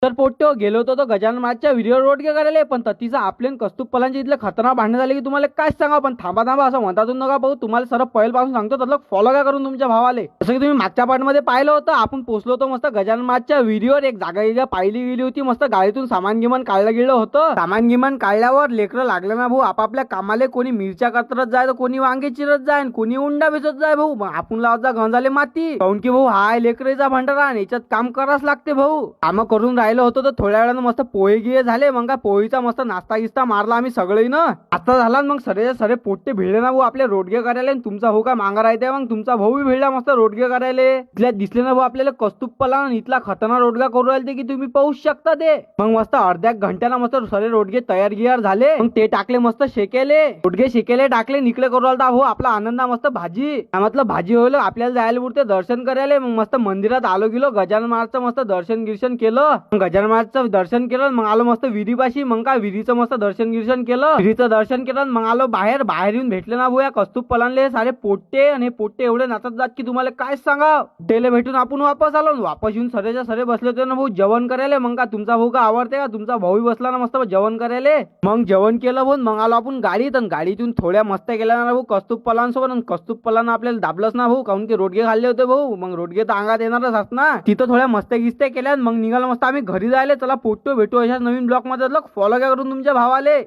तर पोट्टो गेलो होतो तो गजानन महाराजच्या व्हिडिओ रोड के करायला, पण ततीचा आपले कस्तूप पलांचे इथले खतरनाक भांडण झाले की तुम्हाला काय सांगा. पण थांबा थांबा असं म्हणतातून नका भाऊ, तुम्हाला सर्व पहिल्यापासून सांगतो त्यातलं फॉलो काय करून तुमच्या भावाले. जसं की तुम्ही मागच्या पार्ट मध्ये पाहिलं होतं, आपण पोहोचलो होतो मस्त गजानन महाराजच्या व्हिडिओवर. एक जागा पाहिली गेली होती, मस्त गाडीतून सामान गिमान काढलं गेलं होतं. सामान गिमान काढल्यावर लेकरं लागलं ना भाऊ आपापल्या कामाले, कोणी मिरच्या कतरत जाय तर कोणी वांगे चिरत जाय, कोणी उंडा बेचत जाय भाऊ. मग आपण लावत जा गंजाले माती, काऊन की भाऊ हाय लेकरेचा भंडारा आणि याच्यात काम करावंच लागते भाऊ. काम करून राहिलं होतं तर थोड्या वेळानं मस्त पोहे गिये झाले, मग का पोळीचा मस्त नाश्ता गिस्ता मारला आम्ही सगळे ना. आता झाला मग सरे पोट्टे भिडले ना भाऊ आपले रोडगे करायला. तुमचा भाऊ काय मागा राहते, मग तुमचा भाऊ भिडला मस्त रोडगे करायला. इथल्या दिसले ना भाऊ आपल्याला कस्तूप पलान इथला खतरनाक रोडगा करू राहिले की तुम्ही पाहू शकता ते. मग मस्त अर्ध्या घंट्याला मस्त सरे रोडगे तयार गियार झाले, मग ते टाकले मस्त शेकेले, रोडगे शेकेले टाकले, निकडे करू राहिला भाऊ आपला आनंदा मस्त भाजी. मतलब भाजी होईल आपल्याला जायला पुरते दर्शन करायला. मग मस्त मंदिरात आलो गेलो, गजानन महाराजचं मस्त दर्शन गिर्शन केलं. गजानन महाराजचं दर्शन केलं, मग आलो मस्त विहिरीपाशी. मग काय विहिरीचं मस्त दर्शन गिर्शन केलं, विहिरीचं दर्शन केलं, मग आलो बाहेर येऊन भेटले ना भाऊ या कस्तूप पलानले सारे पोट्टे. आणि पोट्टे एवढे नाचत जात की तुम्हाला काय सांगा. तेले भेटून आपण वापस आलो, वापस येऊन सरेच्या सरे बसले होते ना भाऊ जेवण करायला. मग का तुमचा भाऊ का आवडते का, तुमचा भाऊ बसला ना मस्त जेवण करायला. मग जेवण केलं भाऊ, मग आलो आपण गाडीत. आणि गाडीतून थोड्या मस्त गेल्या ना भाऊ कस्तूप पलान सोबत. आणि कस्तूप पलान आपल्याला दाबलंच ना भाऊ, काऊन की रोडगे खाल्ले होते भाऊ. मग रोडगे तर अंगात येणारच असत ना. तिथं थोड्या मस्त गिस्त्या केल्या, मग निघाला मस्त आम्ही घरी जायला. चला पोट्टो भेटू अशाच नवीन ब्लॉग मध्ये. फॉलो काय करून तुमच्या भावाले.